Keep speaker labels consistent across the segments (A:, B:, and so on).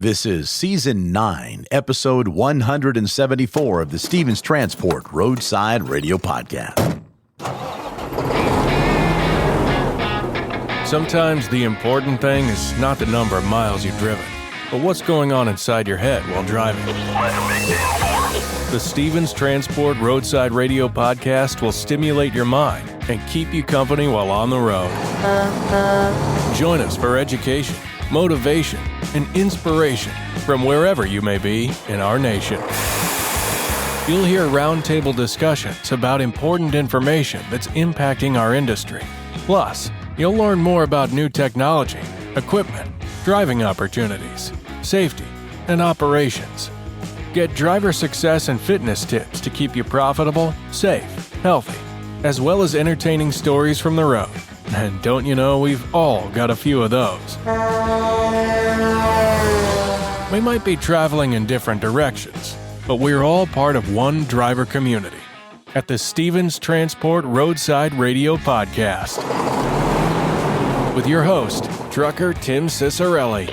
A: This is Season 9, Episode 174 of the Stevens Transport Roadside Radio Podcast.
B: Sometimes the important thing is not the number of miles you've driven, but what's going on inside your head while driving. The Stevens Transport Roadside Radio Podcast will stimulate your mind and keep you company while on the road. Join us for education, motivation, and inspiration from wherever you may be in our nation. You'll hear roundtable discussions about important information that's impacting our industry. Plus, you'll learn more about new technology, equipment, driving opportunities, safety, and operations. Get driver success and fitness tips to keep you profitable, safe, healthy, as well as entertaining stories from the road. And don't you know, we've all got a few of those. We might be traveling in different directions, but we're all part of one driver community at the Stevens Transport Roadside Radio Podcast. With your host, trucker Tim Cicerelli.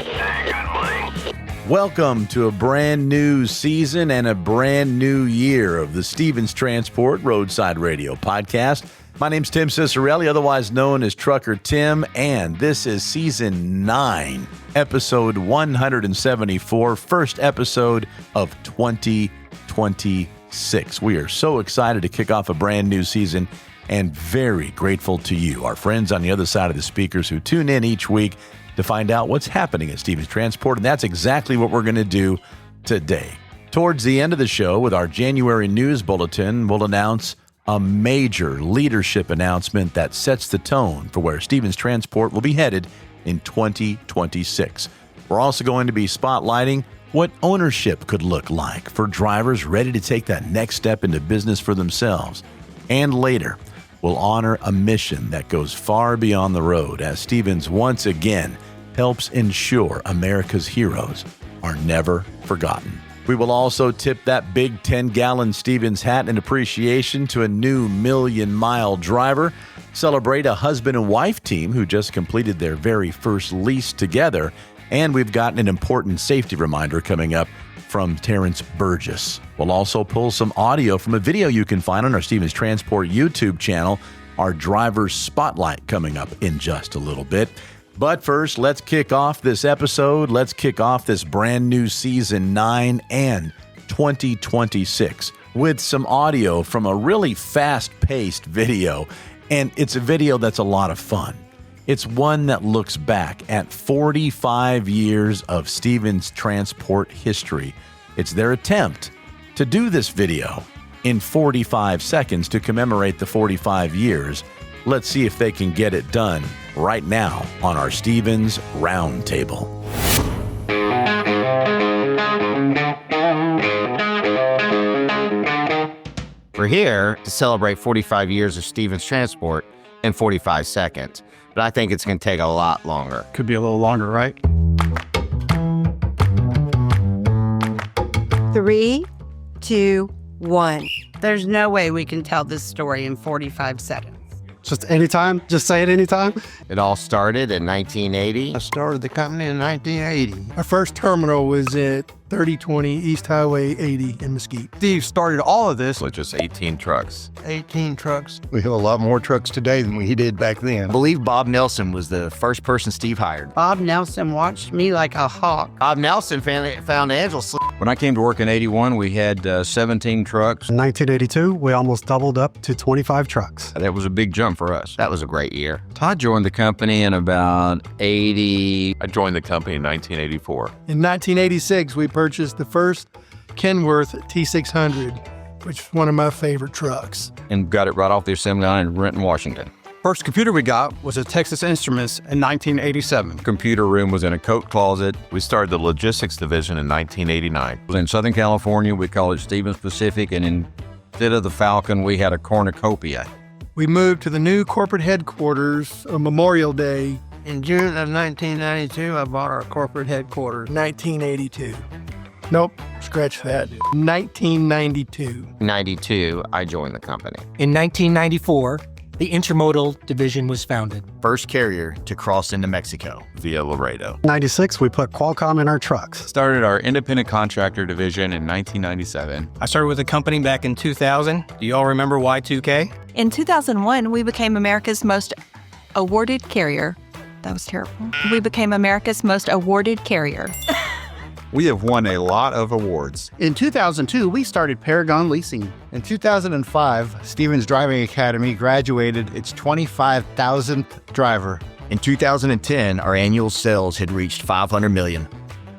A: Welcome to a brand new season and a brand new year of the Stevens Transport Roadside Radio Podcast. My name's Tim Cicerelli, otherwise known as Trucker Tim, and this is Season 9, Episode 174, first episode of 2026. We are so excited to kick off a brand new season and very grateful to you, our friends on the other side of the speakers who tune in each week to find out what's happening at Stevens Transport, and that's exactly what we're going to do today. Towards the end of the show, with our January news bulletin, we'll announce a major leadership announcement that sets the tone for where Stevens Transport will be headed in 2026. We're also going to be spotlighting what ownership could look like for drivers ready to take that next step into business for themselves. And later, we'll honor a mission that goes far beyond the road as Stevens once again helps ensure America's heroes are never forgotten. We will also tip that big 10-gallon Stevens hat in appreciation to a new million-mile driver, celebrate a husband and wife team who just completed their very first lease together, and we've got an important safety reminder coming up from Terrance Burgess. We'll also pull some audio from a video you can find on our Stevens Transport YouTube channel, our driver's spotlight coming up in just a little bit. But first, let's kick off this episode. Let's kick off this brand new Season 9 and 2026 with some audio from a really fast-paced video. And it's a video that's a lot of fun. It's one that looks back at 45 years of Stevens Transport history. It's their attempt to do this video in 45 seconds to commemorate the 45 years. Let's see if they can get it done right now on our Stevens Roundtable.
C: We're here to celebrate 45 years of Stevens Transport in 45 seconds, but I think it's going to take a lot longer.
D: Could be a little longer, right?
E: 3, 2, 1.
F: There's no way we can tell this story in 45 seconds.
D: Just anytime? Just say it anytime?
C: It all started in 1980.
G: I started the company in 1980.
H: Our first terminal was at 3020 East Highway 80 in Mesquite.
D: Steve started all of this
I: with just 18 trucks.
H: 18 trucks.
G: We have a lot more trucks today than we did back then.
C: I believe Bob Nelson was the first person Steve hired.
F: Bob Nelson watched me like a hawk.
C: Bob Nelson found Angela.
I: When I came to work in 81, we had 17 trucks.
D: In 1982, we almost doubled up to 25 trucks.
I: That was a big jump for us.
C: That was a great year.
I: Todd joined the company in about 80. I joined the company in 1984.
H: In 1986, we purchased the first Kenworth T600, which is one of my favorite trucks.
I: And got it right off the assembly line in Renton, Washington.
D: First computer we got was a Texas Instruments in 1987.
I: Computer room was in a coat closet. We started the logistics division in 1989. In Southern California, we call it Stevens Pacific, and instead of the Falcon, we had a cornucopia.
H: We moved to the new corporate headquarters on Memorial Day.
G: In June of 1992, I bought our corporate headquarters.
H: 1982. Nope, scratch that. 1992.
C: 92, I joined the company.
J: In 1994, the intermodal division was founded.
K: First carrier to cross into Mexico
I: via Laredo.
D: 96, we put Qualcomm in our trucks.
L: Started our independent contractor division in 1997.
D: I started with the company back in 2000. Do you all remember Y2K?
M: In 2001, we became America's most awarded carrier. That was terrible. We became America's most awarded carrier.
L: We have won a lot of awards.
N: In 2002, we started Paragon Leasing.
K: In 2005, Stevens Driving Academy graduated its 25,000th driver. In 2010, our annual sales had reached 500 million.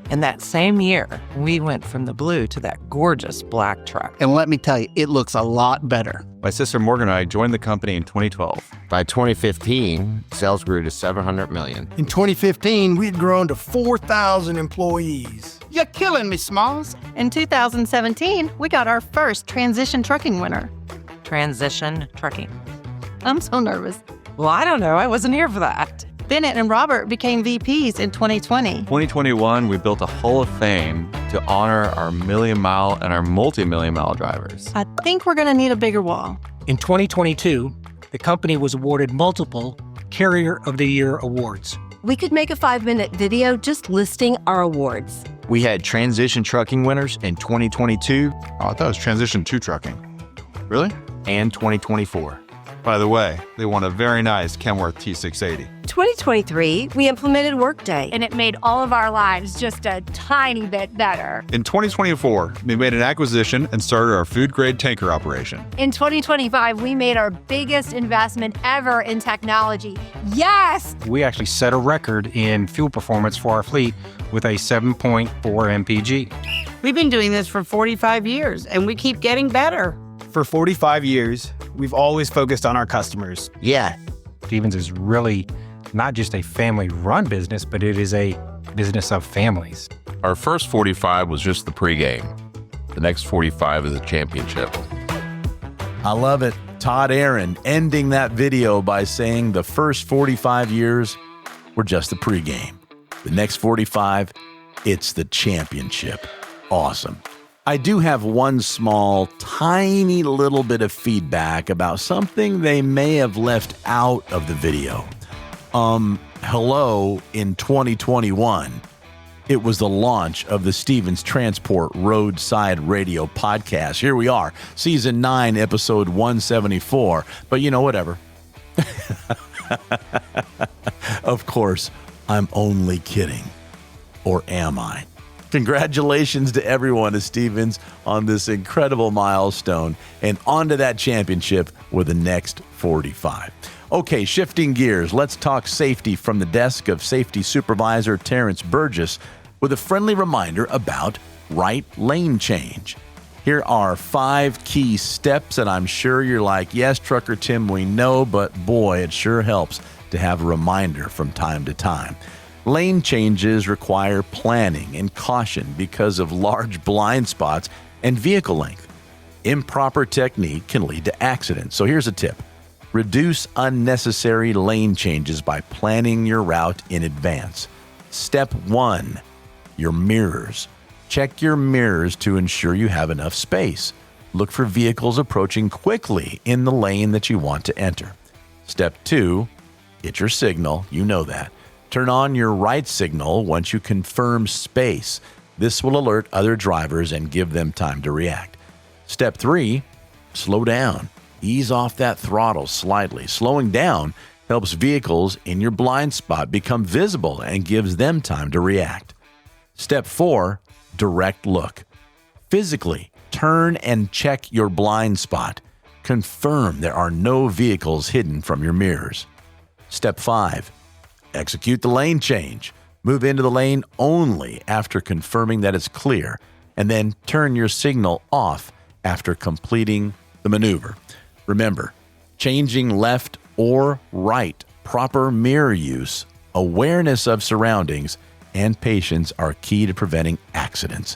F: And that same year, we went from the blue to that gorgeous black truck.
N: And let me tell you, it looks a lot better.
L: My sister Morgan and I joined the company in 2012.
C: By 2015, sales grew to 700 million.
H: In 2015, we had grown to 4,000 employees.
N: You're killing me, Smalls.
M: In 2017, we got our first transition trucking winner.
F: Transition trucking.
M: I'm so nervous.
F: Well, I don't know. I wasn't here for that.
M: Bennett and Robert became VPs in 2020.
L: 2021, we built a Hall of Fame to honor our million-mile and our multi-million-mile drivers.
M: I think we're going to need a bigger wall.
J: In 2022, the company was awarded multiple Carrier of the Year awards.
E: We could make a 5-minute video just listing our awards.
K: We had transition trucking winners in 2022.
L: Oh, I thought it was transition to trucking. Really?
K: And 2024.
L: By the way, they won a very nice Kenworth T680.
E: 2023, we implemented Workday.
O: And it made all of our lives just a tiny bit better.
L: In 2024, we made an acquisition and started our food-grade tanker operation.
O: In 2025, we made our biggest investment ever in technology. Yes!
J: We actually set a record in fuel performance for our fleet with a 7.4 mpg.
F: We've been doing this for 45 years, and we keep getting better.
D: For 45 years, we've always focused on our customers.
C: Yeah.
J: Stevens is really not just a family-run business, but it is a business of families.
I: Our first 45 was just the pregame. The next 45 is a championship.
A: I love it. Todd Aaron ending that video by saying the first 45 years were just the pregame. The next 45, it's the championship. Awesome. I do have one small, tiny little bit of feedback about something they may have left out of the video. Hello, in 2021, it was the launch of the Stevens Transport Roadside Radio podcast. Here we are, season 9, episode 174. But whatever. Of course, I'm only kidding. Or am I? Congratulations to everyone at Stevens on this incredible milestone and on to that championship with the next 45. Okay, shifting gears, let's talk safety from the desk of Safety Supervisor Terrance Burgess with a friendly reminder about right lane change. Here are 5 key steps, and I'm sure you're like, yes, Trucker Tim, we know, but boy, it sure helps to have a reminder from time to time. Lane changes require planning and caution because of large blind spots and vehicle length. Improper technique can lead to accidents. So here's a tip. Reduce unnecessary lane changes by planning your route in advance. Step 1, your mirrors. Check your mirrors to ensure you have enough space. Look for vehicles approaching quickly in the lane that you want to enter. Step 2, hit your signal. You know that. Turn on your right signal once you confirm space. This will alert other drivers and give them time to react. Step 3, slow down. Ease off that throttle slightly. Slowing down helps vehicles in your blind spot become visible and gives them time to react. Step 4, direct look. Physically, turn and check your blind spot. Confirm there are no vehicles hidden from your mirrors. Step 5, execute the lane change. Move into the lane only after confirming that it's clear, and then turn your signal off after completing the maneuver. Remember, changing left or right, proper mirror use, awareness of surroundings, and patience are key to preventing accidents.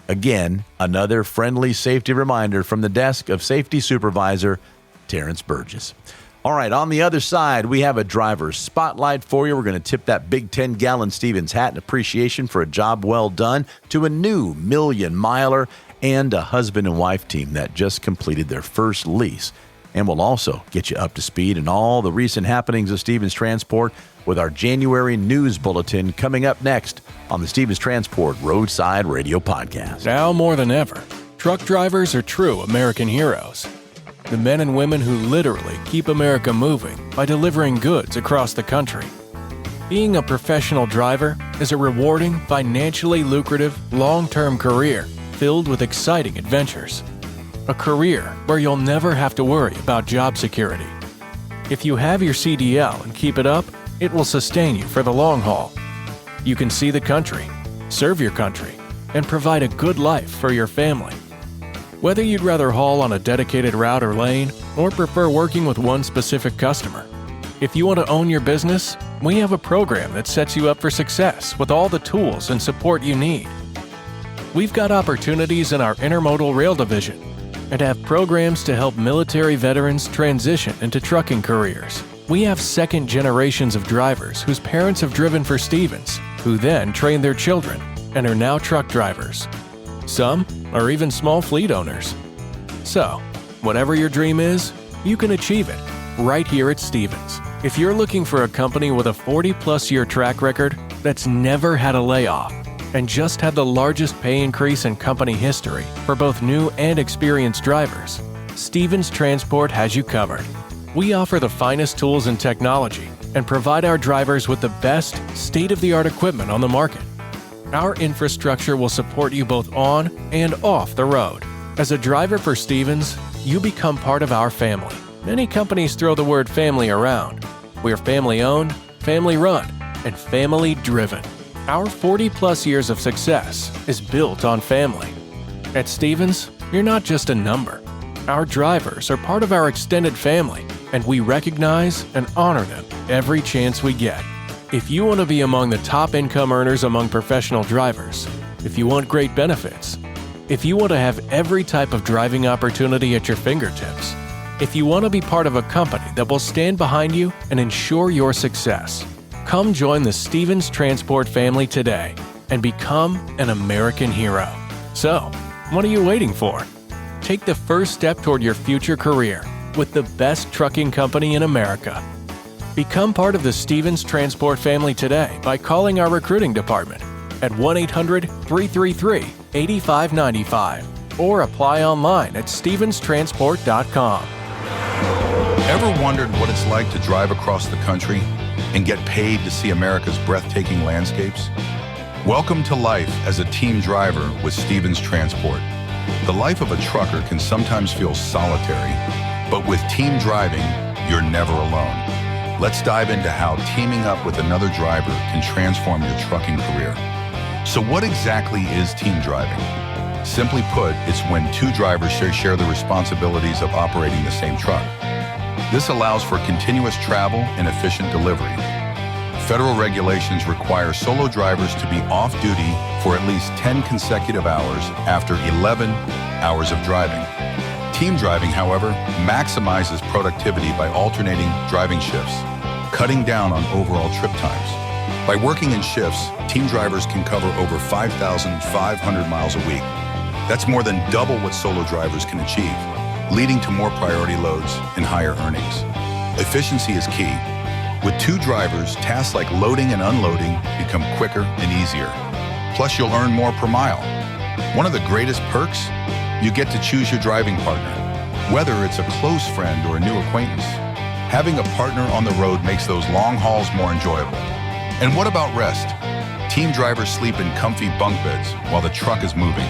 A: Again, another friendly safety reminder from the desk of Safety Supervisor Terrance Burgess. All right, on the other side, we have a driver's spotlight for you. We're going to tip that big 10-gallon Stevens hat in appreciation for a job well done to a new million-miler and a husband and wife team that just completed their first lease. And we'll also get you up to speed in all the recent happenings of Stevens Transport with our January news bulletin coming up next on the Stevens Transport Roadside Radio Podcast.
B: Now more than ever, truck drivers are true American heroes. The men and women who literally keep America moving by delivering goods across the country. Being a professional driver is a rewarding, financially lucrative, long-term career filled with exciting adventures. A career where you'll never have to worry about job security. If you have your CDL and keep it up, it will sustain you for the long haul. You can see the country, serve your country, and provide a good life for your family. Whether you'd rather haul on a dedicated route or lane, or prefer working with one specific customer, if you want to own your business, we have a program that sets you up for success with all the tools and support you need. We've got opportunities in our intermodal rail division and have programs to help military veterans transition into trucking careers. We have second generations of drivers whose parents have driven for Stevens, who then trained their children and are now truck drivers. Some are even small fleet owners. So, whatever your dream is, you can achieve it right here at Stevens. If you're looking for a company with a 40-plus year track record that's never had a layoff and just had the largest pay increase in company history for both new and experienced drivers, Stevens Transport has you covered. We offer the finest tools and technology and provide our drivers with the best state-of-the-art equipment on the market. Our infrastructure will support you both on and off the road. As a driver for Stevens, you become part of our family. Many companies throw the word family around. We're family-owned, family-run, and family-driven. Our 40-plus years of success is built on family. At Stevens, you're not just a number. Our drivers are part of our extended family, and we recognize and honor them every chance we get. If you want to be among the top income earners among professional drivers, if you want great benefits, if you want to have every type of driving opportunity at your fingertips, if you want to be part of a company that will stand behind you and ensure your success, come join the Stevens Transport family today and become an American hero. So, what are you waiting for? Take the first step toward your future career with the best trucking company in America. Become part of the Stevens Transport family today by calling our recruiting department at 1-800-333-8595 or apply online at stevenstransport.com.
P: Ever wondered what it's like to drive across the country and get paid to see America's breathtaking landscapes? Welcome to life as a team driver with Stevens Transport. The life of a trucker can sometimes feel solitary, but with team driving, you're never alone. Let's dive into how teaming up with another driver can transform your trucking career. So what exactly is team driving? Simply put, it's when two drivers share the responsibilities of operating the same truck. This allows for continuous travel and efficient delivery. Federal regulations require solo drivers to be off duty for at least 10 consecutive hours after 11 hours of driving. Team driving, however, maximizes productivity by alternating driving shifts, cutting down on overall trip times. By working in shifts, team drivers can cover over 5,500 miles a week. That's more than double what solo drivers can achieve, leading to more priority loads and higher earnings. Efficiency is key. With two drivers, tasks like loading and unloading become quicker and easier. Plus, you'll earn more per mile. One of the greatest perks? You get to choose your driving partner, whether it's a close friend or a new acquaintance. Having a partner on the road makes those long hauls more enjoyable. And what about rest? Team drivers sleep in comfy bunk beds while the truck is moving,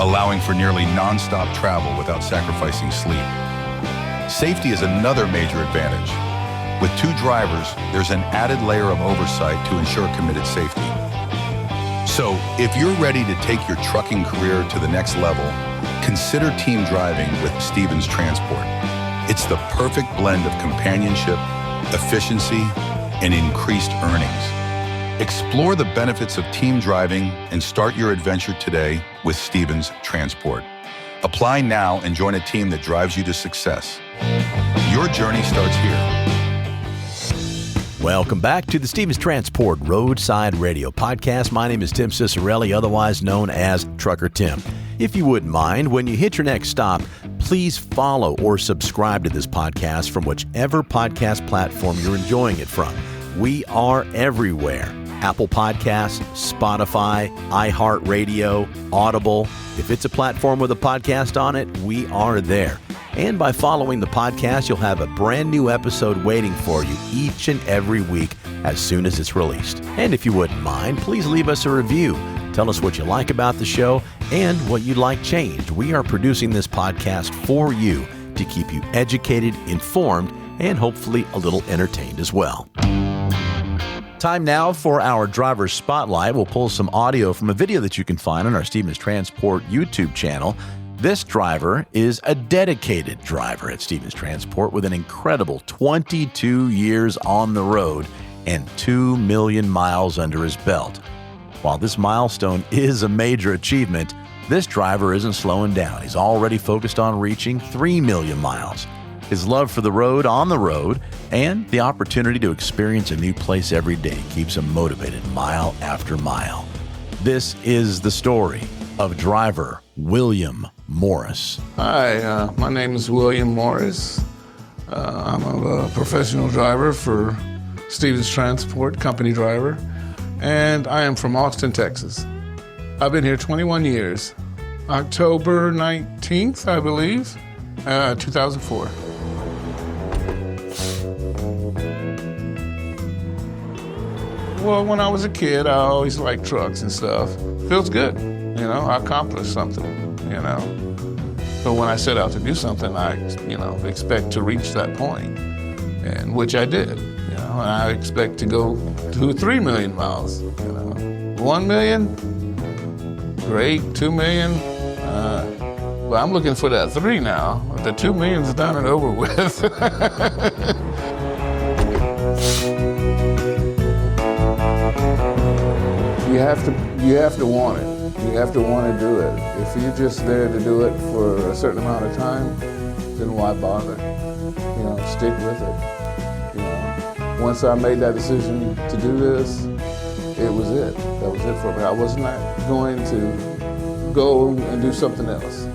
P: allowing for nearly non-stop travel without sacrificing sleep. Safety is another major advantage. With two drivers, there's an added layer of oversight to ensure committed safety. So, if you're ready to take your trucking career to the next level, consider team driving with Stevens Transport. It's the perfect blend of companionship, efficiency, and increased earnings. Explore the benefits of team driving and start your adventure today with Stevens Transport. Apply now and join a team that drives you to success. Your journey starts here.
A: Welcome back to the Stevens Transport Roadside Radio Podcast. My name is Tim Cicerelli, otherwise known as Trucker Tim. If you wouldn't mind, when you hit your next stop, Please follow or subscribe to this podcast from whichever podcast platform you're enjoying it from. We are everywhere. Apple Podcasts, Spotify, iHeartRadio, Audible. If it's a platform with a podcast on it, we are there. And by following the podcast, you'll have a brand new episode waiting for you each and every week as soon as it's released. And if you wouldn't mind, please leave us a review. Tell us what you like about the show and what you'd like changed. We are producing this podcast for you to keep you educated, informed, and hopefully a little entertained as well. Time now for our driver spotlight. We'll pull some audio from a video that you can find on our Stevens Transport YouTube channel. This driver is a dedicated driver at Stevens Transport with an incredible 22 years on the road and 2 million miles under his belt. While this milestone is a major achievement, this driver isn't slowing down. He's already focused on reaching 3 million miles. His love for the road, on the road, and the opportunity to experience a new place every day keeps him motivated mile after mile. This is the story of driver William Morris.
Q: Hi, my name is William Morris. I'm a professional driver for Stevens Transport, company driver, and I am from Austin, Texas. I've been here 21 years. October 19th, I believe, 2004. Well, when I was a kid, I always liked trucks and stuff. Feels good, I accomplished something, So when I set out to do something, I, expect to reach that point, and which I did, and I expect to go to 3 million miles, 1 million, great, 2 million, well, I'm looking for that 3 now. The 2 million's done and over with. You have to want it. You have to want to do it. If you're just there to do it for a certain amount of time, then why bother? Stick with it. Once I made that decision to do this, it was it. That was it for me. I was not going to go and do something else.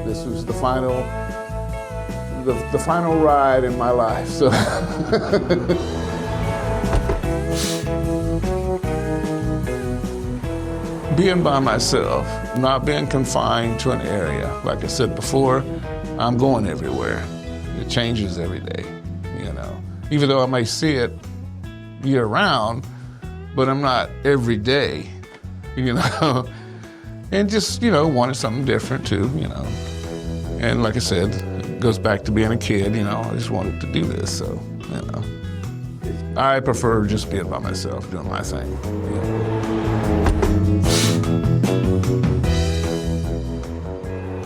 Q: This was the final ride in my life. So. Being by myself, not being confined to an area. Like I said before, I'm going everywhere. It changes every day, Even though I may see it year round, but I'm not every day, And just, wanted something different too, And like I said, it goes back to being a kid, I just wanted to do this, so, I prefer just being by myself, doing my thing.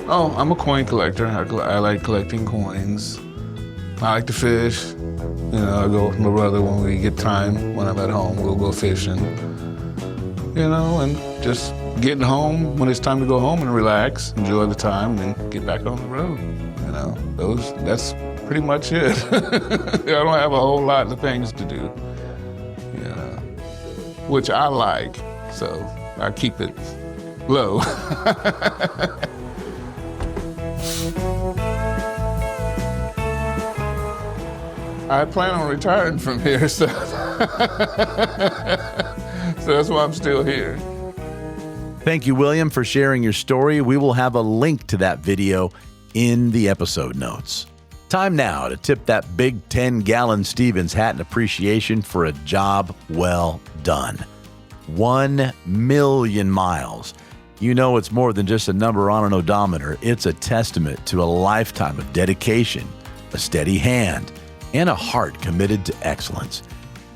Q: Oh, I'm a coin collector. I like collecting coins. I like to fish. I go with my brother when we get time. When I'm at home, we'll go fishing. And just getting home when it's time to go home and relax, enjoy the time, and then get back on the road. That's pretty much it. I don't have a whole lot of things to do, which I like, so I keep it low. I plan on retiring from here, so that's why I'm still here.
A: Thank you, William, for sharing your story. We will have a link to that video in the episode notes. Time now to tip that big 10-gallon Stevens hat in appreciation for a job well done. 1 million miles. It's more than just a number on an odometer. It's a testament to a lifetime of dedication, a steady hand, and a heart committed to excellence.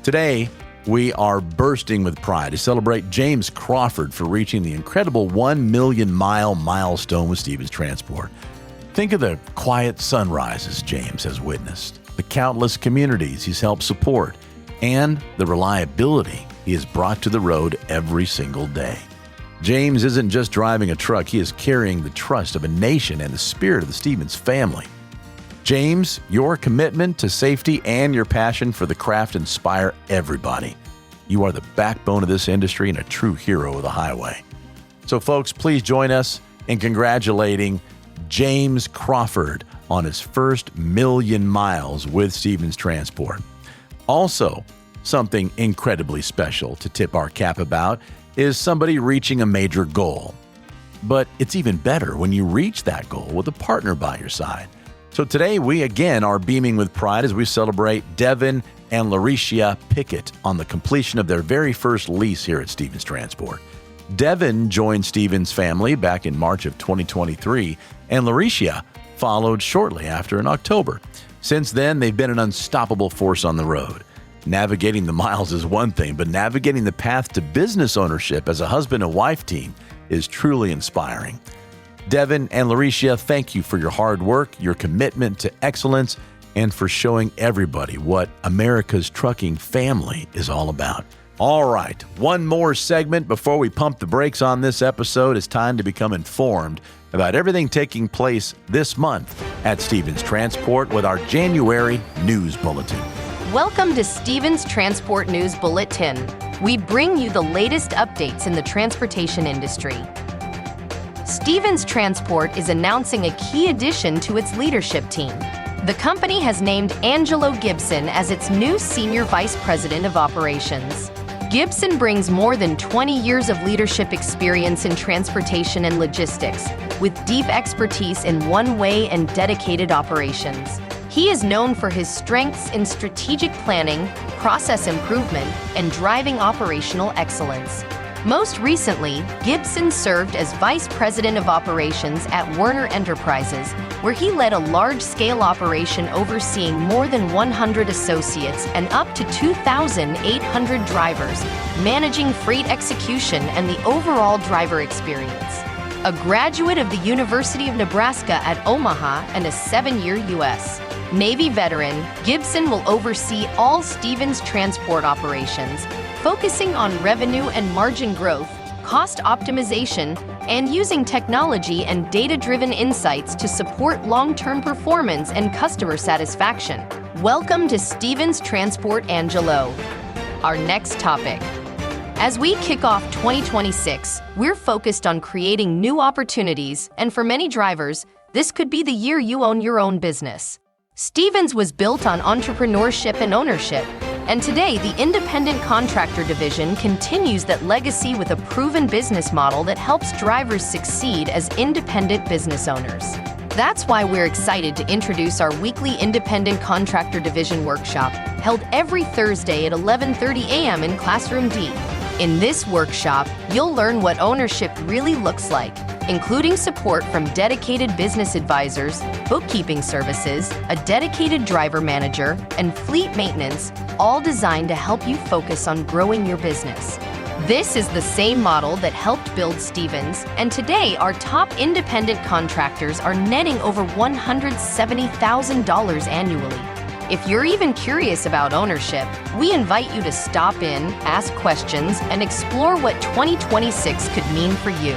A: Today, we are bursting with pride to celebrate James Crawford for reaching the incredible 1 million mile milestone with Stevens Transport. Think of the quiet sunrises James has witnessed, the countless communities he's helped support, and the reliability he has brought to the road every single day. James isn't just driving a truck, he is carrying the trust of a nation and the spirit of the Stevens family. James, your commitment to safety and your passion for the craft inspire everybody. You are the backbone of this industry and a true hero of the highway. So folks, please join us in congratulating James Crawford on his first 1,000,000 miles with Stevens Transport. Also, something incredibly special to tip our cap about is somebody reaching a major goal. But it's even better when you reach that goal with a partner by your side. So today we again are beaming with pride as we celebrate Devin and Lauricia Pickett on the completion of their very first lease here at Stevens Transport. Devin joined Stevens' family back in March of 2023, and Lauricia followed shortly after in October. Since then, they've been an unstoppable force on the road. Navigating the miles is one thing, but navigating the path to business ownership as a husband and wife team is truly inspiring. Devin and Lauricia, thank you for your hard work, your commitment to excellence, and for showing everybody what America's trucking family is all about. All right, one more segment before we pump the brakes on this episode. It's time to become informed about everything taking place this month at Stevens Transport with our January News Bulletin.
R: Welcome to Stevens Transport News Bulletin. We bring you the latest updates in the transportation industry. Stevens Transport is announcing a key addition to its leadership team. The company has named Angelo Gibson as its new Senior Vice President of Operations. Gibson brings more than 20 years of leadership experience in transportation and logistics, with deep expertise in one-way and dedicated operations. He is known for his strengths in strategic planning, process improvement, and driving operational excellence. Most recently, Gibson served as Vice President of Operations at Werner Enterprises, where he led a large-scale operation overseeing more than 100 associates and up to 2,800 drivers, managing freight execution and the overall driver experience. A graduate of the University of Nebraska at Omaha and a 7-year U.S. Navy veteran, Gibson will oversee all Stevens Transport operations, focusing on revenue and margin growth, cost optimization, and using technology and data-driven insights to support long-term performance and customer satisfaction. Welcome to Stevens Transport Angelo. Our next topic. As we kick off 2026, we're focused on creating new opportunities, and for many drivers, this could be the year you own your own business. Stevens was built on entrepreneurship and ownership, and today the independent contractor division continues that legacy with a proven business model that helps drivers succeed as independent business owners. That's why we're excited to introduce our weekly independent contractor division workshop, held every Thursday at 11:30 a.m. in Classroom D. In this workshop, you'll learn what ownership really looks like, including support from dedicated business advisors, bookkeeping services, a dedicated driver manager, and fleet maintenance, all designed to help you focus on growing your business. This is the same model that helped build Stevens, and today our top independent contractors are netting over $170,000 annually. If you're even curious about ownership, we invite you to stop in, ask questions, and explore what 2026 could mean for you.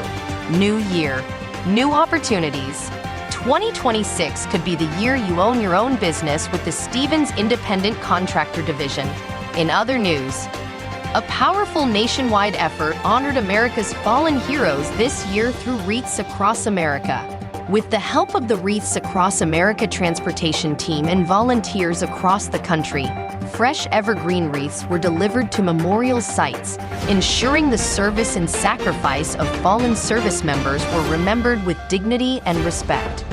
R: New year, new opportunities. 2026 could be the year you own your own business with the Stevens Independent Contractor Division. In other news, a powerful nationwide effort honored America's fallen heroes this year through wreaths across America. With the help of the Wreaths Across America transportation team and volunteers across the country, fresh evergreen wreaths were delivered to memorial sites, ensuring the service and sacrifice of fallen service members were remembered with dignity and respect.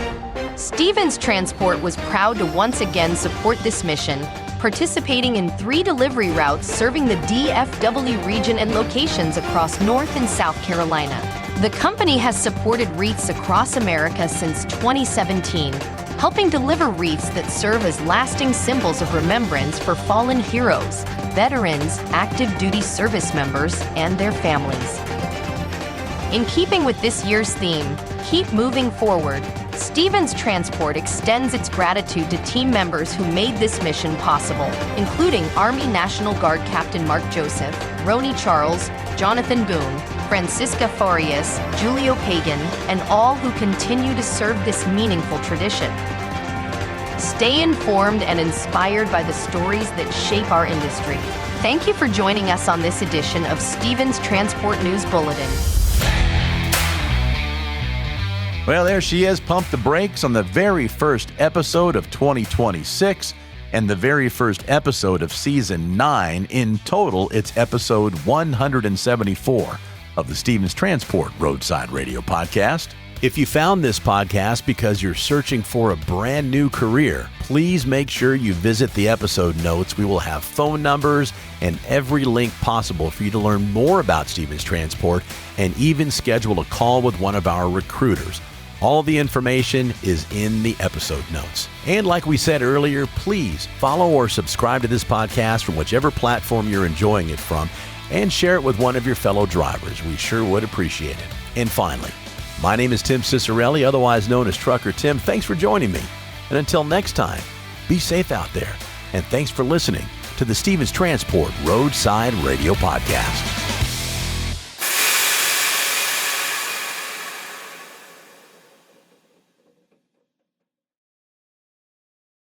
R: Stevens Transport was proud to once again support this mission, participating in 3 delivery routes serving the DFW region and locations across North and South Carolina. The company has supported wreaths across America since 2017, helping deliver wreaths that serve as lasting symbols of remembrance for fallen heroes, veterans, active duty service members, and their families. In keeping with this year's theme, Keep Moving Forward, Stevens Transport extends its gratitude to team members who made this mission possible, including Army National Guard Captain Mark Joseph, Roni Charles, Jonathan Boone, Francisca Farias, Julio Pagan, and all who continue to serve this meaningful tradition. Stay informed and inspired by the stories that shape our industry. Thank you for joining us on this edition of Stevens Transport News Bulletin.
A: Well, there she is. Pump the brakes on the very first episode of 2026 and the very first episode of Season 9. In total, it's episode 174 of the Stevens Transport Roadside Radio Podcast. If you found this podcast because you're searching for a brand new career, please make sure you visit the episode notes. We will have phone numbers and every link possible for you to learn more about Stevens Transport and even schedule a call with one of our recruiters. All the information is in the episode notes. And like we said earlier, please follow or subscribe to this podcast from whichever platform you're enjoying it from and share it with one of your fellow drivers. We sure would appreciate it. And finally, my name is Tim Cicerelli, otherwise known as Trucker Tim. Thanks for joining me. And until next time, be safe out there. And thanks for listening to the Stevens Transport Roadside Radio Podcast.